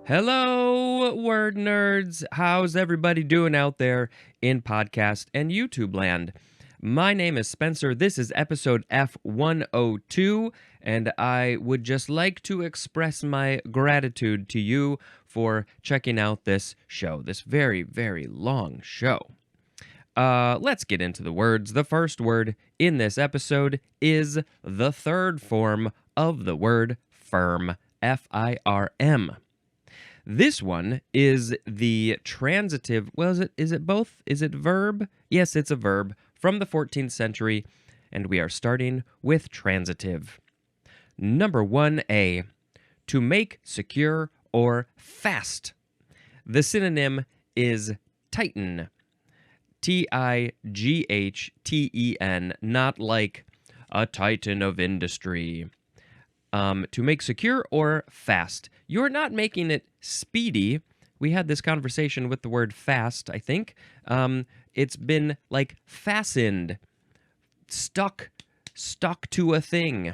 Hello, word nerds. How's everybody doing out there in podcast and YouTube land? My name is Spencer. This is episode F102, and I would just like to express my gratitude to you for checking out this show, this very, very long show. Let's get into the words. The first word in this episode is the third form of the word firm, F-I-R-M. This one is the transitive. Well, is it both? Is it verb? Yes, it's a verb from the 14th century, and we are starting with transitive. Number 1A, to make, secure, or fast. The synonym is tighten. Tighten, not like a titan of industry. To make secure or fast. You're not making it speedy. We had this conversation with the word fast, I think. It's been like fastened, stuck to a thing.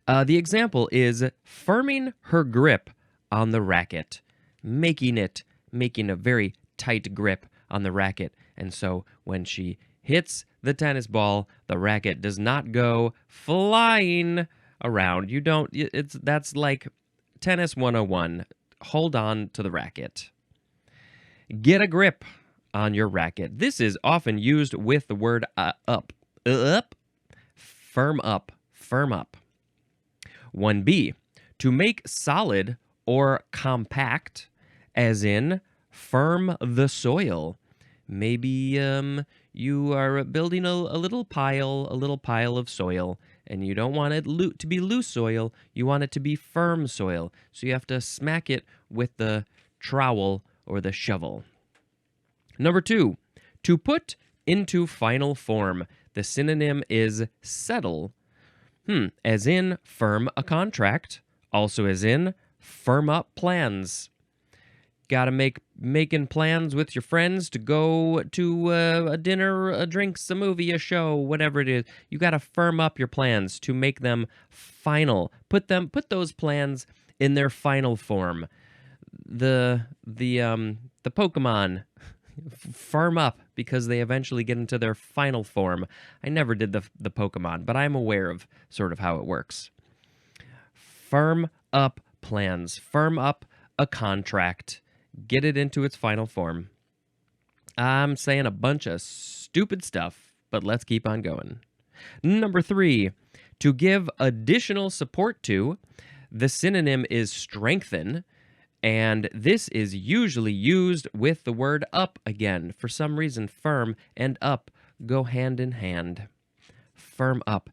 The example is firming her grip on the racket, making a very tight grip on the racket. And so when she hits the tennis ball, the racket does not go flying around. That's like tennis 101. Hold on to the racket. Get a grip on your racket. This is often used with the word up. Firm up. 1B, to make solid or compact, as in firm the soil. Maybe you are building a little pile of soil, and you don't want it to be loose soil. You want it to be firm soil. So you have to smack it with the trowel or the shovel. Number 2, to put into final form. The synonym is settle. As in firm a contract. Also as in firm up plans. Got to making plans with your friends to go to a dinner, a drinks, a movie, a show, whatever it is. You got to firm up your plans to make them final. Put those plans in their final form. The Pokemon firm up because they eventually get into their final form. I never did the Pokemon, but I'm aware of sort of how it works. Firm up plans. Firm up a contract. Get it into its final form. I'm saying a bunch of stupid stuff, but let's keep on going. Number 3, to give additional support to. The synonym is strengthen, and this is usually used with the word up again. For some reason, firm and up go hand in hand. Firm up.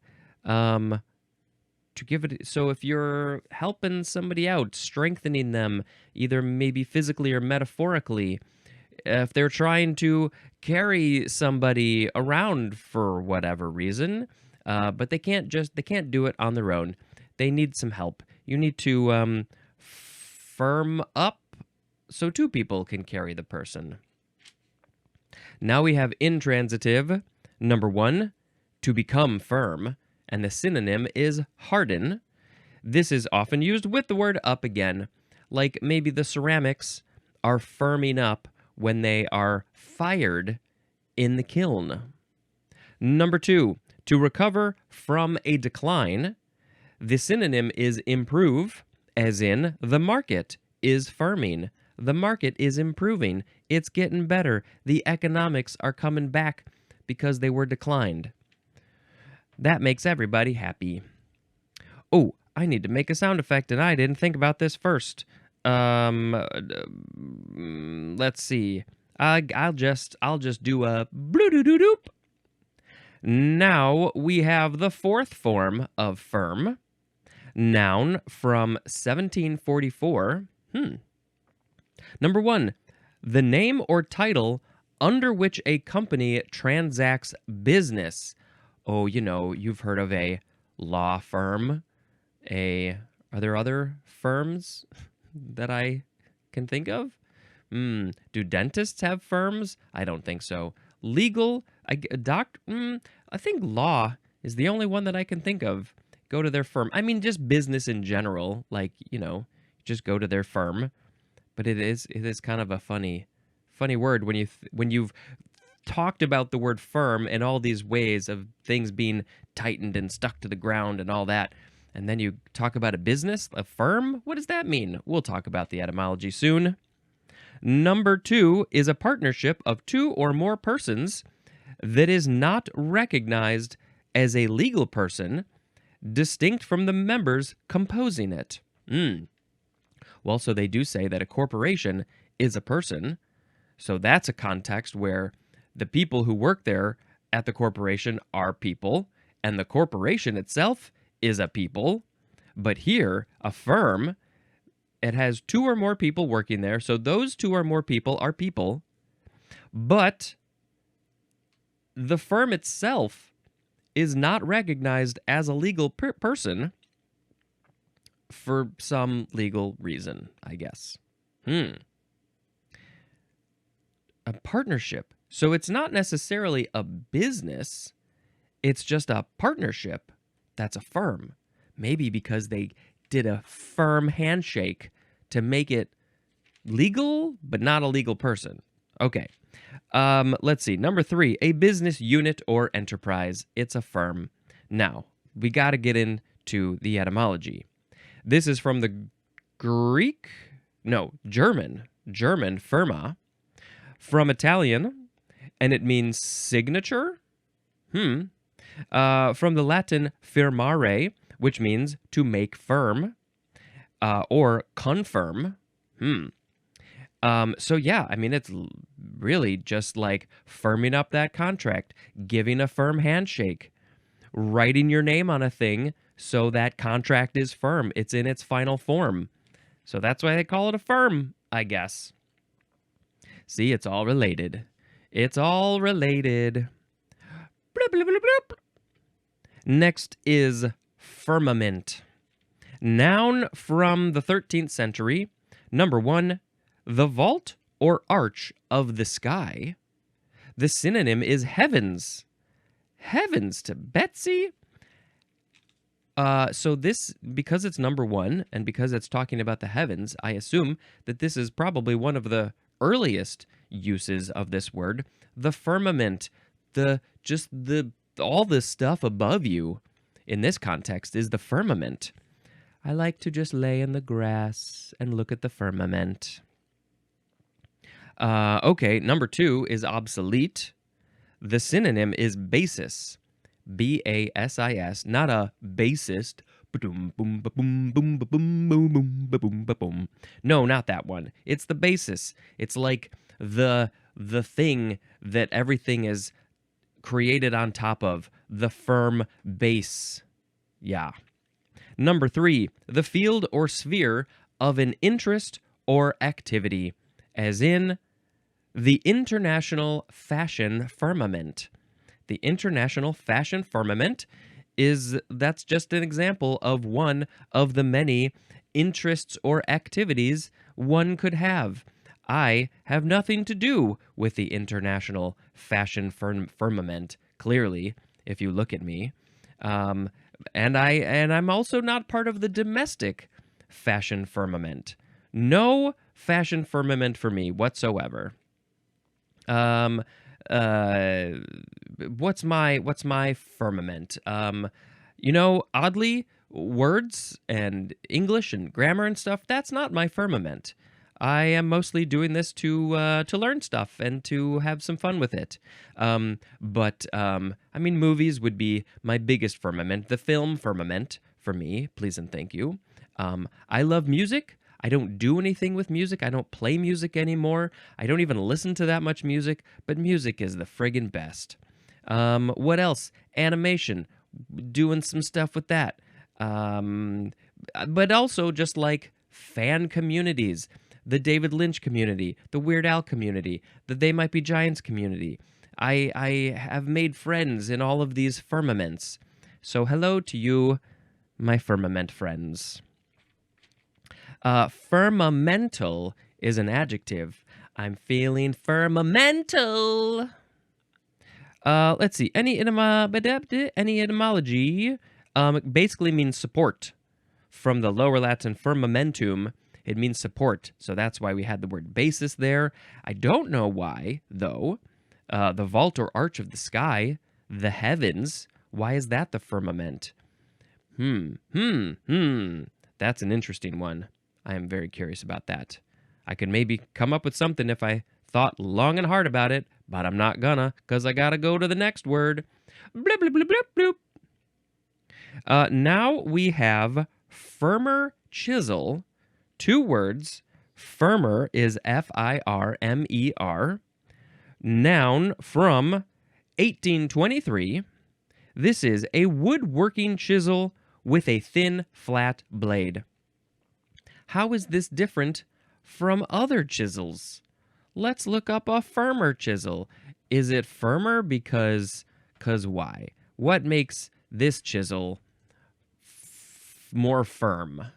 To give it, so if you're helping somebody out, strengthening them, either maybe physically or metaphorically, if they're trying to carry somebody around for whatever reason, but they can't do it on their own. They need some help. You need to firm up so two people can carry the person. Now we have intransitive. Number 1, to become firm. And the synonym is harden. This is often used with the word up again, like maybe the ceramics are firming up when they are fired in the kiln. Number 2, to recover from a decline. The synonym is improve, as in the market is firming. The market is improving. It's getting better. The economics are coming back because they were declined. That makes everybody happy. Oh, I need to make a sound effect, and I didn't think about this first. Let's see. I'll just do a blue-doo-doo-doop. Now we have the fourth form of firm. Noun from 1744. Number 1, the name or title under which a company transacts business. Oh, you've heard of a law firm. Are there other firms that I can think of? Do dentists have firms? I don't think so. Legal, I think law is the only one that I can think of. Go to their firm. I mean, just business in general. Like, just go to their firm. But it is kind of a funny word when when you've talked about the word firm in all these ways of things being tightened and stuck to the ground and all that. And then you talk about a business, a firm? What does that mean? We'll talk about the etymology soon. Number 2 is a partnership of 2 or more persons that is not recognized as a legal person, distinct from the members composing it. Well, so they do say that a corporation is a person. So that's a context where the people who work there at the corporation are people, and the corporation itself is a people. But here, a firm, it has 2 or more people working there. So those 2 or more people are people. But the firm itself is not recognized as a legal person for some legal reason, I guess. A partnership. So it's not necessarily a business. It's just a partnership that's a firm. Maybe because they did a firm handshake to make it legal, but not a legal person. Okay. Let's see. Number 3, a business unit or enterprise. It's a firm. Now, we got to get into the etymology. This is from the German firma, from Italian, and it means signature. From the Latin firmare, which means to make firm, or confirm. So yeah, I mean, it's really just like firming up that contract, giving a firm handshake, writing your name on a thing so that contract is firm. It's in its final form. So that's why they call it a firm, I guess. See, it's all related. It's all related. Bloop, bloop, bloop, bloop. Next is firmament. Noun from the 13th century. Number 1, the vault or arch of the sky. The synonym is heavens. Heavens to Betsy. So this, because it's number 1 and because it's talking about the heavens, I assume that this is probably one of the earliest uses of this word. The firmament, all the stuff above you in this context is the firmament. I like to just lay in the grass and look at the firmament. Okay, number 2 is obsolete. The synonym is basis. B-A-S-I-S, not a bassist. No, not that one. It's the basis. It's like the thing that everything is created on top of, the firm base. Yeah. Number 3, the field or sphere of an interest or activity, as in the international fashion firmament. The international fashion firmament that's just an example of one of the many interests or activities one could have. I have nothing to do with the international fashion firmament, clearly, if you look at me. And I'm also not part of the domestic fashion firmament. No fashion firmament for me whatsoever. What's my firmament? Oddly, words and English and grammar and stuff, that's not my firmament. I am mostly doing this to learn stuff and to have some fun with it. But movies would be my biggest firmament, the film firmament for me, please and thank you. I love music. I don't do anything with music. I don't play music anymore. I don't even listen to that much music, but music is the friggin' best. What else? Animation. Doing some stuff with that. But also just like fan communities. The David Lynch community, the Weird Al community, the They Might Be Giants community. I have made friends in all of these firmaments. So hello to you, my firmament friends. Firmamental is an adjective. I'm feeling firmamental. Let's see. Any etymology basically means support. From the lower Latin firmamentum, It means support. So that's why we had the word basis there. I don't know why, though. The vault or arch of the sky, the heavens, why is that the firmament? That's an interesting one. I am very curious about that. I could maybe come up with something if I thought long and hard about it, but I'm not gonna, because I gotta go to the next word. Bloop, bloop, bloop, bloop, bloop. Now we have firmer chisel. 2 words. Firmer is F-I-R-M-E-R. Noun from 1823. This is a woodworking chisel with a thin, flat blade. How is this different from other chisels? Let's look up a firmer chisel. Is it firmer because why? What makes this chisel more firm?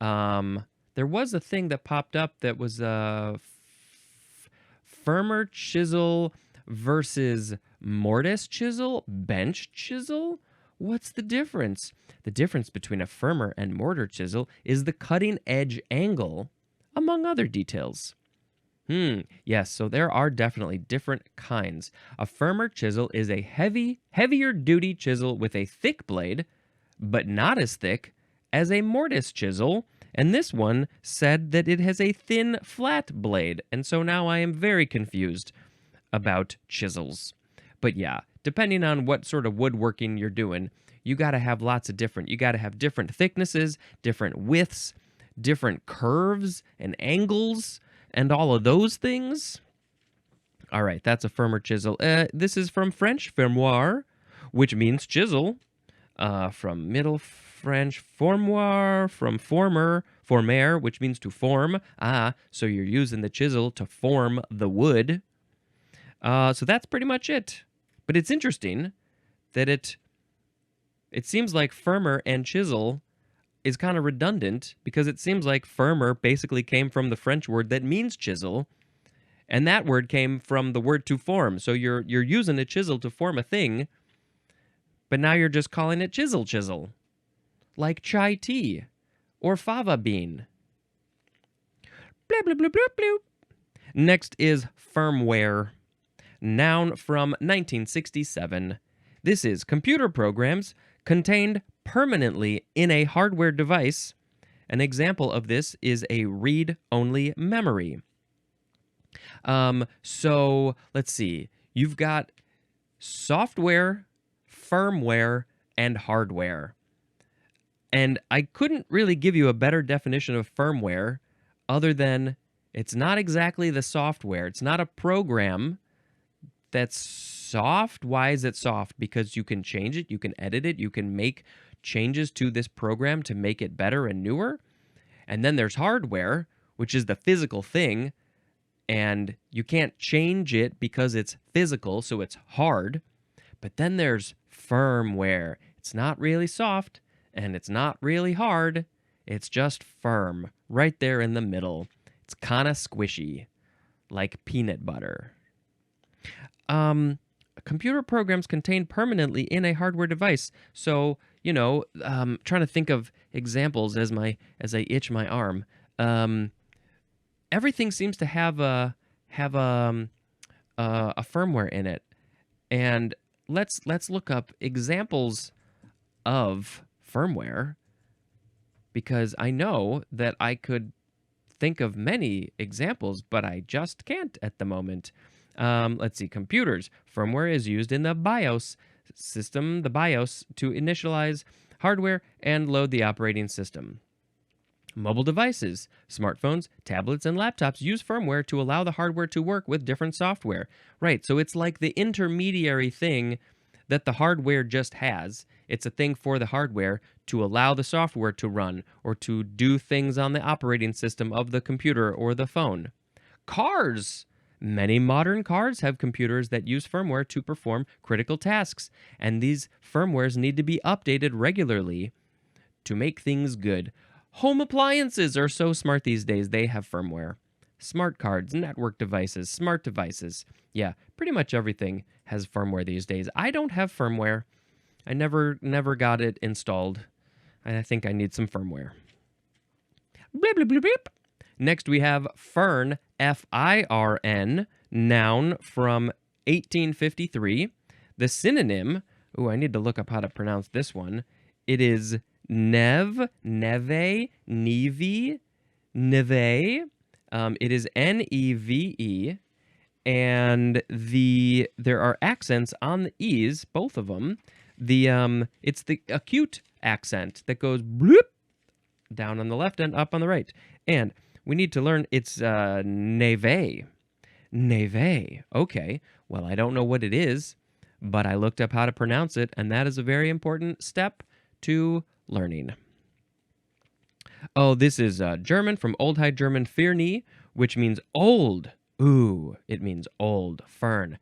There was a thing that popped up that was a firmer chisel versus mortise chisel, bench chisel. What's the difference? The difference between a firmer and mortar chisel is the cutting edge angle, among other details. Yes, so there are definitely different kinds. A firmer chisel is a heavier duty chisel with a thick blade, but not as thick as a mortise chisel. And this one said that it has a thin, flat blade. And so now I am very confused about chisels. But yeah, depending on what sort of woodworking you're doing, you got to have lots of different. You got to have different thicknesses, different widths, different curves and angles, and all of those things. All right, that's a firmer chisel. This is from French, fermoir, which means chisel. From Middle French, formoir, from former, former, which means to form. So you're using the chisel to form the wood. So that's pretty much it. But it's interesting that it seems like firmer and chisel is kind of redundant, because it seems like firmer basically came from the French word that means chisel, and that word came from the word to form. So you're using a chisel to form a thing, but now you're just calling it chisel, like chai tea or fava bean. Bloop, bloop, bloop, bloop, bloop. Next is firmware. Noun from 1967. This is computer programs contained permanently in a hardware device. An example of this is a read-only memory. So let's see. You've got software, firmware, and hardware. And I couldn't really give you a better definition of firmware other than it's not exactly the software. It's not a program that's soft. Why is it soft? Because you can change it, you can edit it, you can make changes to this program to make it better and newer. And then there's hardware, which is the physical thing, and you can't change it because it's physical, so it's hard. But then there's firmware. It's not really soft, and it's not really hard. It's just firm, right there in the middle. It's kind of squishy, like peanut butter. Computer programs contained permanently in a hardware device. So, trying to think of examples as I itch my arm. Everything seems to have a firmware in it, and let's look up examples of firmware, because I know that I could think of many examples, but I just can't at the moment. Let's see, computers. Firmware is used in the BIOS system, to initialize hardware and load the operating system. Mobile devices, smartphones, tablets, and laptops use firmware to allow the hardware to work with different software. Right, so it's like the intermediary thing that the hardware just has. It's a thing for the hardware to allow the software to run or to do things on the operating system of the computer or the phone. Cars! Many modern cars have computers that use firmware to perform critical tasks, and these firmwares need to be updated regularly to make things good. Home appliances are so smart these days, they have firmware. Smart cards, network devices, smart devices. Yeah, pretty much everything has firmware these days. I don't have firmware. I never got it installed. And I think I need some firmware. Bleep, bleep, bleep, bleep. Next, we have firn, F-I-R-N, noun from 1853. The synonym, I need to look up how to pronounce this one. It is neve, neve. It is N-E-V-E, and there are accents on the E's, both of them. It's the acute accent that goes bloop down on the left and up on the right. And we need to learn it's neve. Neve. Okay. Well, I don't know what it is, but I looked up how to pronounce it, and that is a very important step to learning. Oh, this is German from Old High German Firni, which means old. Ooh, it means old. Fern.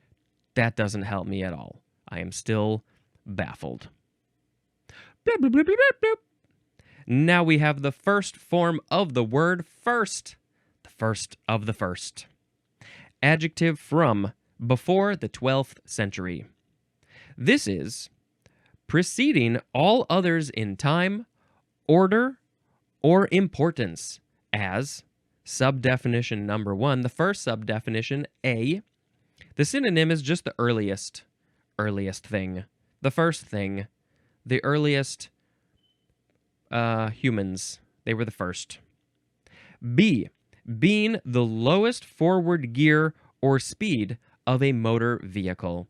That doesn't help me at all. I am still baffled. Bloop, bloop, bloop, bloop, bloop. Now we have the first form of the word first. The first of the first. Adjective from before the 12th century. This is preceding all others in time, order, or importance, as subdefinition number 1. The first subdefinition, A. The synonym is just the earliest thing. The first thing. The earliest humans. They were the first. B. Being the lowest forward gear or speed of a motor vehicle.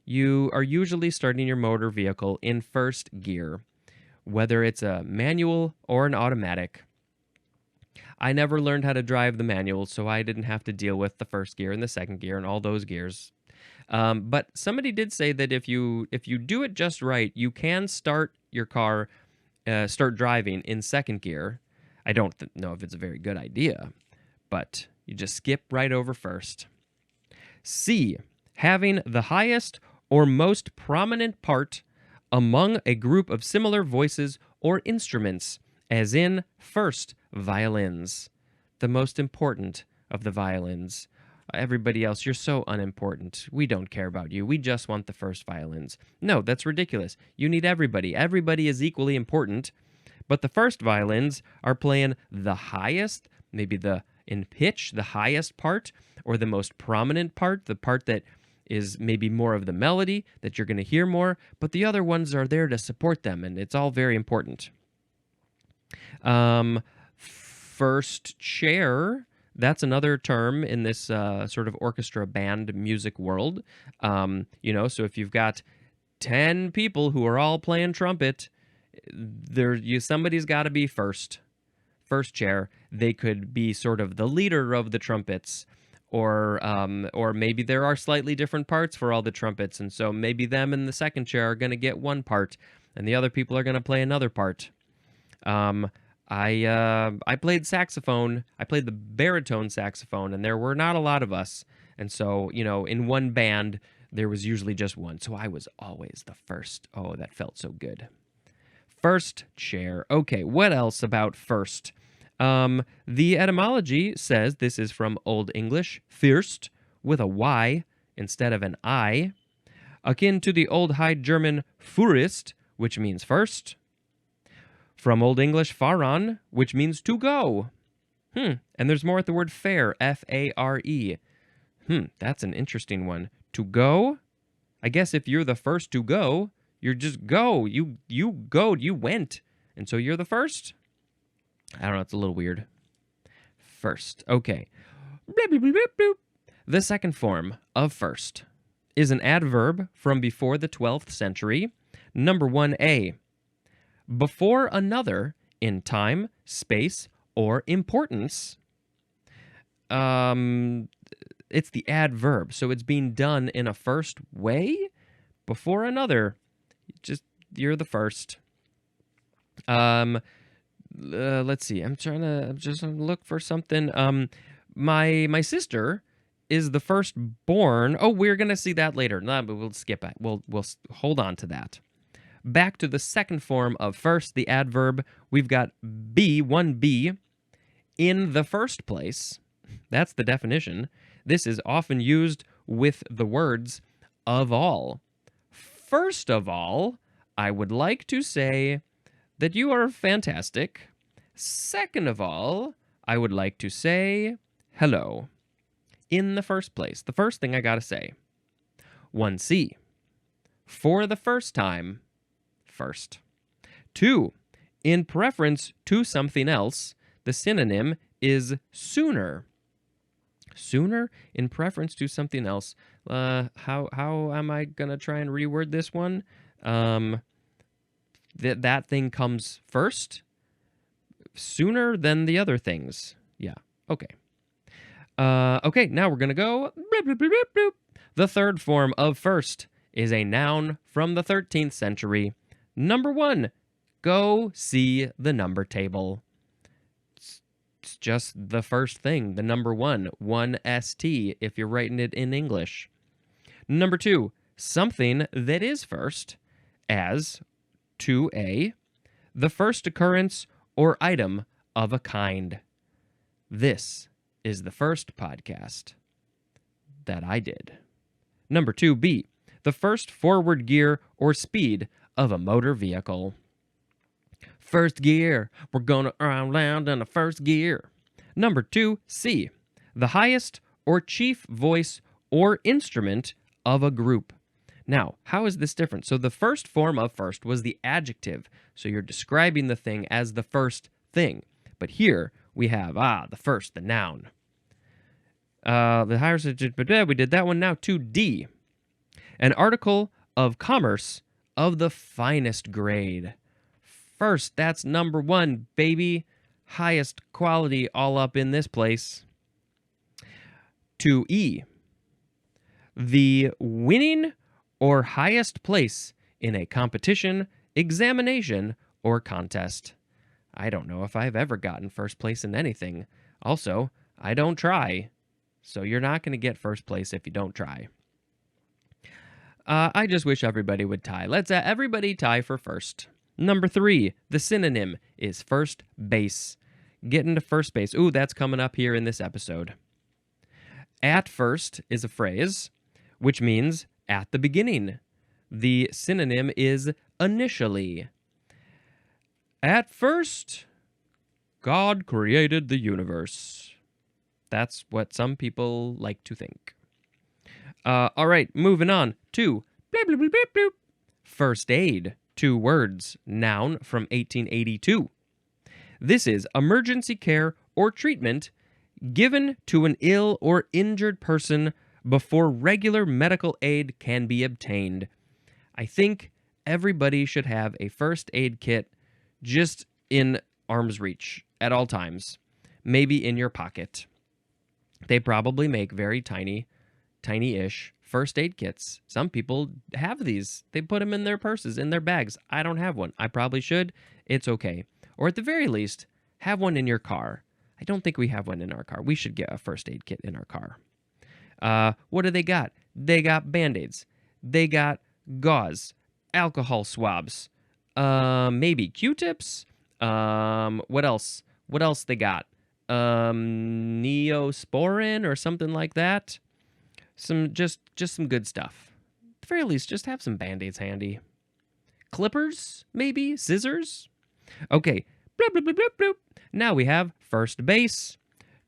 You are usually starting your motor vehicle in first gear, whether it's a manual or an automatic. I never learned how to drive the manual, so I didn't have to deal with the first gear and the second gear and all those gears. But somebody did say that if you do it just right, you can start your car, start driving in second gear. I don't know if it's a very good idea, but you just skip right over first. C. Having the highest or most prominent part among a group of similar voices or instruments, as in first violins, the most important of the violins. Everybody else, you're so unimportant. We don't care about you. We just want the first violins. No, that's ridiculous. You need everybody. Everybody is equally important, but the first violins are playing the highest, maybe in pitch, the highest part, or the most prominent part, the part that is maybe more of the melody that you're going to hear more, but the other ones are there to support them, and it's all very important. First chair, that's another term in this sort of orchestra band music world. So if you've got 10 people who are all playing trumpet, somebody's got to be first chair. They could be sort of the leader of the trumpets, or maybe there are slightly different parts for all the trumpets, and so maybe them in the second chair are going to get one part, and the other people are going to play another part. I played saxophone. I played the baritone saxophone, and there were not a lot of us, and so in one band there was usually just one, so I was always the first. Oh, that felt so good. First chair. Okay, what else about first? The etymology says this is from Old English, fyrst, with a Y instead of an I, akin to the Old High German furist, which means first, from Old English faran, which means to go. And there's more at the word fare, F-A-R-E. That's an interesting one. To go? I guess if you're the first to go, you're just go. You went, and so you're the first? I don't know, it's a little weird. First, okay. The second form of first is an adverb from before the 12th century. Number 1A. Before another in time, space, or importance. It's the adverb, so it's being done in a first way before another. You're the first. Let's see. I'm just look for something. My sister is the firstborn. Oh, we're gonna see that later. No, but we'll skip it. We'll hold on to that. Back to the second form of first, the adverb. We've got be, 1B, in the first place. That's the definition. This is often used with the words of all. First of all, I would like to say that you are fantastic. Second of all, I would like to say hello in the first place. The first thing I got to say. 1C. For the first time, first. 2. In preference to something else, the synonym is sooner. Sooner in preference to something else. How am I going to try and reword this one? That thing comes first, sooner than the other things. Yeah, okay. Okay, now we're going to go. The third form of first is a noun from the 13th century. Number 1, go see the number table. It's just the first thing, the number 1, 1ST if you're writing it in English. Number 2, something that is first, as 2A, the first occurrence or item of a kind. This is the first podcast that I did. Number 2B, the first forward gear or speed of a motor vehicle. First gear, we're gonna land in the first gear. Number 2C, the highest or chief voice or instrument of a group. Now, how is this different? So the first form of first was the adjective. So you're describing the thing as the first thing. But here we have, the first, the noun. The higher, we did that one. Now 2D, an article of commerce of the finest grade. First, that's number 1, baby. Highest quality all up in this place. 2E, the winning or highest place in a competition, examination, or contest. I don't know if I've ever gotten first place in anything. Also, I don't try. So you're not going to get first place if you don't try. I just wish everybody would tie. Let's everybody tie for first. Number 3, the synonym is first base. Getting to first base. Ooh, that's coming up here in this episode. At first is a phrase, which means at the beginning. The synonym is initially. At first, God created the universe. That's what some people like to think. All right, moving on to first aid. 2 words, noun from 1882. This is emergency care or treatment given to an ill or injured person before regular medical aid can be obtained. I think everybody should have a first aid kit just in arm's reach at all times, maybe in your pocket. They probably make very tiny-ish first aid kits. Some people have these. They put them in their purses, in their bags. I don't have one. I probably should. It's okay. Or at the very least, have one in your car. I don't think we have one in our car. We should get a first aid kit in our car. What do they got? They got Band-Aids. They got gauze, alcohol swabs, maybe Q-tips. What else? What else they got? Neosporin or something like that. Just some good stuff. At the very least, just have some Band-Aids handy. Clippers, maybe? Scissors? Okay. Bloop, bloop, bloop, bloop, bloop. Now we have first base.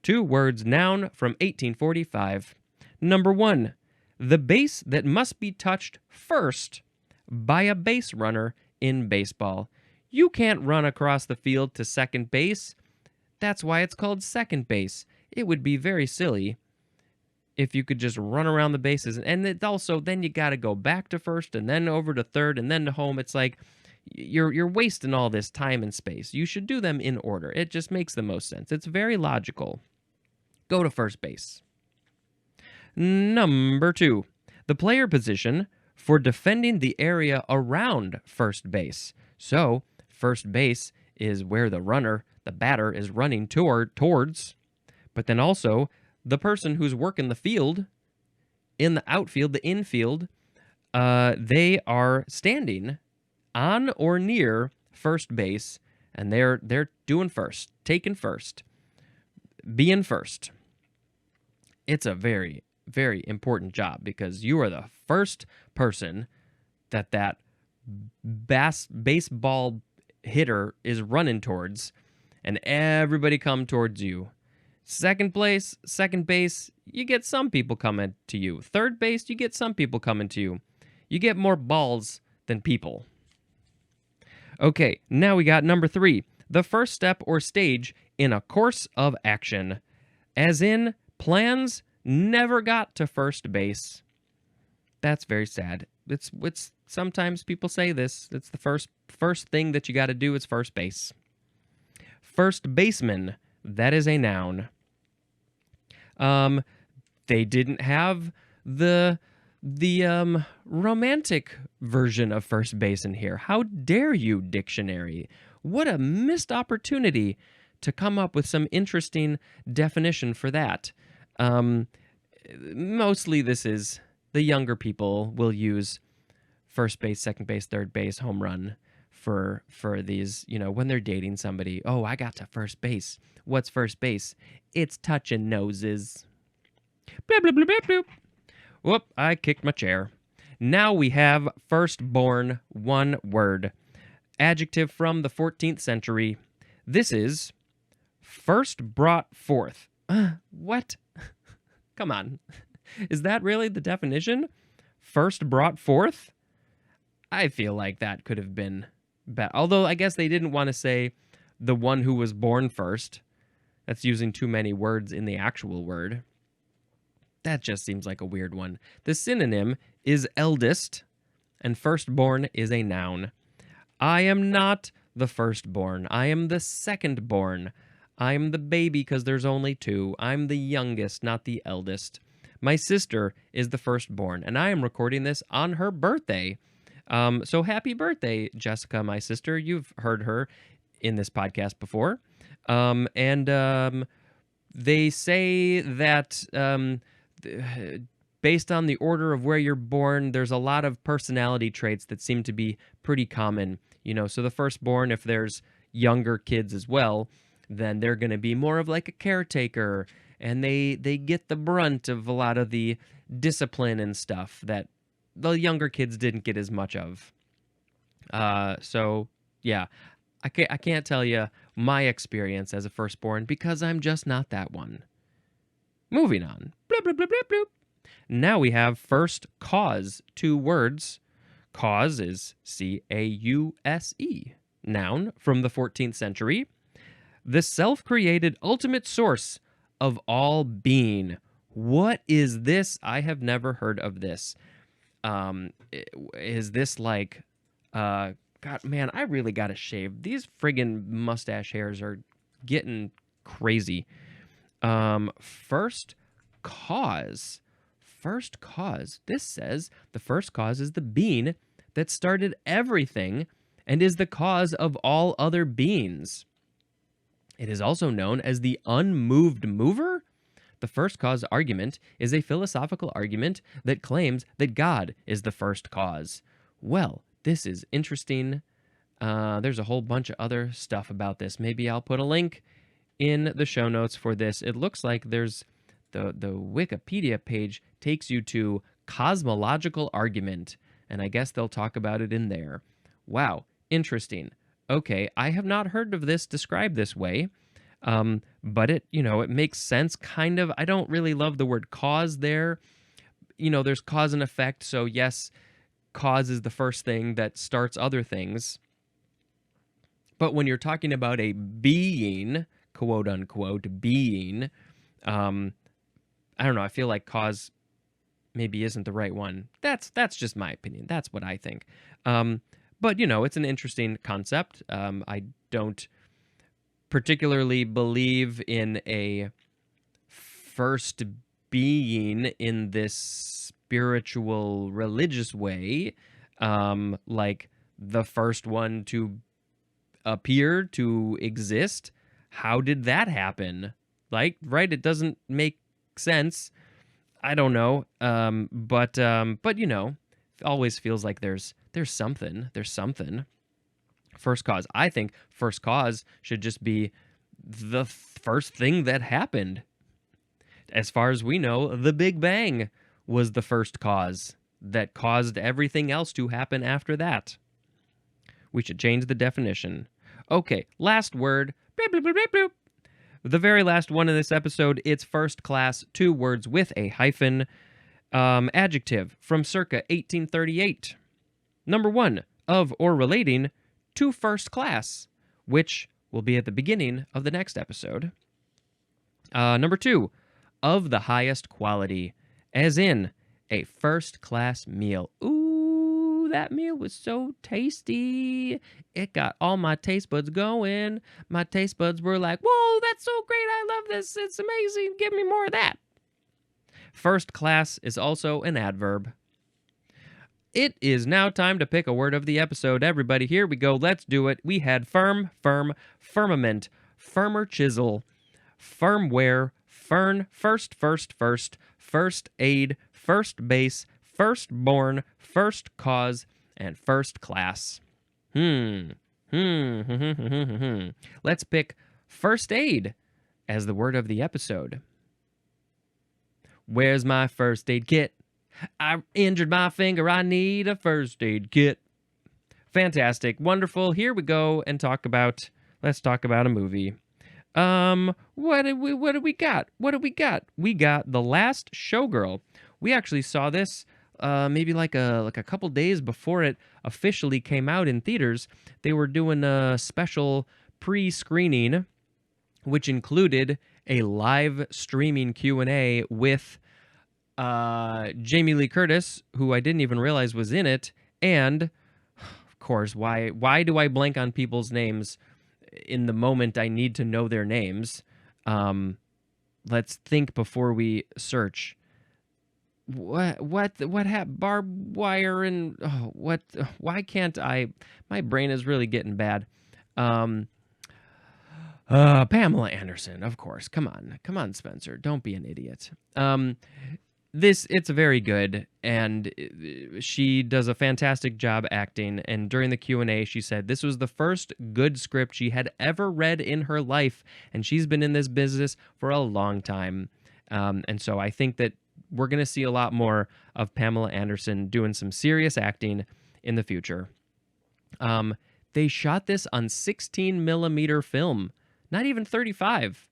2 words, noun from 1845. Number 1, the base that must be touched first by a base runner in baseball. You can't run across the field to second base. That's why it's called second base. It would be very silly if you could just run around the bases. And it also, then you got to go back to first and then over to third and then to home. It's like you're wasting all this time and space. You should do them in order. It just makes the most sense. It's very logical. Go to first base. Number 2, the player position for defending the area around first base. So, first base is where the runner, the batter, is running towards, but then also the person who's working the field, in the outfield, the infield, they are standing on or near first base, and they're doing first, taking first, being first. It's a very, very important job because you are the first person that baseball hitter is running towards. and everybody come towards you. Second place, second base, you get some people coming to you. Third base, you get some people coming to you. You get more balls than people. Okay, now we got number 3. The first step or stage in a course of action. As in, plans never got to first base. That's very sad. It's sometimes people say this. It's the first thing that you got to do is first base. First baseman, that is a noun. They didn't have the romantic version of first base in here. How dare you, dictionary? What a missed opportunity to come up with some interesting definition for that. Mostly this is the younger people will use first base, second base, third base, home run for these, when they're dating somebody. Oh, I got to first base. What's first base? It's touching noses. Bloop, bloop, bloop, bloop, bloop. Whoop, I kicked my chair. Now we have firstborn, one word. Adjective from the 14th century. This is first brought forth. What? Come on. Is that really the definition? First brought forth? I feel like that could have been better. Although I guess they didn't want to say the one who was born first. That's using too many words in the actual word. That just seems like a weird one. The synonym is eldest, and firstborn is a noun. I am not the firstborn. I am the secondborn. I'm the baby because there's only 2. I'm the youngest, not the eldest. My sister is the firstborn, and I am recording this on her birthday. So happy birthday, Jessica, my sister. You've heard her in this podcast before. They say that based on the order of where you're born, there's a lot of personality traits that seem to be pretty common. So the firstborn, if there's younger kids as well, then they're going to be more of like a caretaker, and they get the brunt of a lot of the discipline and stuff that the younger kids didn't get as much of. So yeah, I can't tell you my experience as a firstborn because I'm just not that one. Moving on. Bloop, bloop, bloop, bloop, bloop. Now we have first cause, 2 words. Cause is C-A-U-S-E, noun from the 14th century. The self-created ultimate source of all being. What is this? I have never heard of this. Is this like, God, man, I really got to shave. These friggin' mustache hairs are getting crazy. First cause. First cause. This says the first cause is the being that started everything and is the cause of all other beings. It is also known as the unmoved mover. The first cause argument is a philosophical argument that claims that God is the first cause. Well, this is interesting. There's a whole bunch of other stuff about this. Maybe I'll put a link in the show notes for this. It looks like there's the Wikipedia page takes you to cosmological argument, and I guess they'll talk about it in there. Wow, interesting. Okay, I have not heard of this described this way, but it makes sense, kind of. I don't really love the word cause there. There's cause and effect, so yes, cause is the first thing that starts other things. But when you're talking about a being, quote unquote, being, I don't know, I feel like cause maybe isn't the right one. That's just my opinion. That's what I think. But, it's an interesting concept. I don't particularly believe in a first being in this spiritual, religious way, like the first one to appear, to exist. How did that happen? Like, right? It doesn't make sense. I don't know. But it always feels like there's something. There's something. First cause. I think first cause should just be the first thing that happened. As far as we know, the Big Bang was the first cause that caused everything else to happen after that. We should change the definition. Okay, last word, The very last one in this episode, it's first class, 2 words with a hyphen. Adjective from circa 1838. Number 1, of or relating to first class, which will be at the beginning of the next episode. Number 2, of the highest quality, as in a first class meal. Ooh, that meal was so tasty. It got all my taste buds going. My taste buds were like, whoa, that's so great. I love this. It's amazing. Give me more of that. First class is also an adverb. It is now time to pick a word of the episode. Everybody, here we go. Let's do it. We had firm, firmament, firmer chisel, firmware, fern, first, first aid, first base, firstborn, first cause, and first class. Let's pick first aid as the word of the episode. Where's my first aid kit? I injured my finger. I need a first aid kit. Fantastic. Wonderful. Here we go and let's talk about a movie. What do we got? We got The Last Showgirl. We actually saw this maybe like a couple days before it officially came out in theaters. They were doing a special pre-screening, which included a live streaming Q&A with Jamie Lee Curtis, who I didn't even realize was in it, and of course, why do I blank on people's names in the moment I need to know their names? Let's think before we search. What happened? Barbed wire and what? Why can't I? My brain is really getting bad. Pamela Anderson, of course. Come on, Spencer. Don't be an idiot. It's very good, and she does a fantastic job acting. And during the Q&A, she said this was the first good script she had ever read in her life, and she's been in this business for a long time. And so I think that we're going to see a lot more of Pamela Anderson doing some serious acting in the future. They shot this on 16 millimeter film. Not even 35.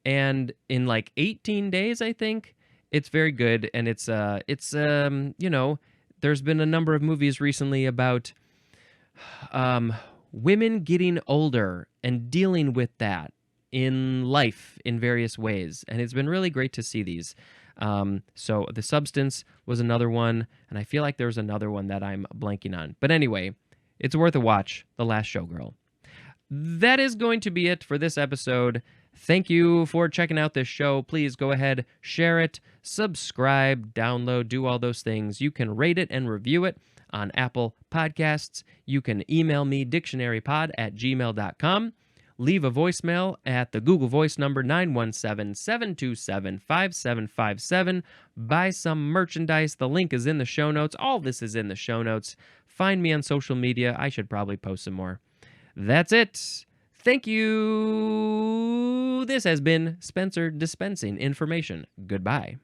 And in like 18 days, I think. It's very good. And it's you know, there's been a number of movies recently about women getting older and dealing with that in life in various ways. And it's been really great to see these. So The Substance was another one. And I feel like there's another one that I'm blanking on. But anyway, it's worth a watch, The Last Showgirl. That is going to be it for this episode. Thank you for checking out this show. Please go ahead, share it, subscribe, download, do all those things. You can rate it and review it on Apple Podcasts. You can email me, dictionarypod@gmail.com. Leave a voicemail at the Google Voice number 917-727-5757. Buy some merchandise. The link is in the show notes. All this is in the show notes. Find me on social media. I should probably post some more. That's it. Thank you. This has been Spencer dispensing information. Goodbye.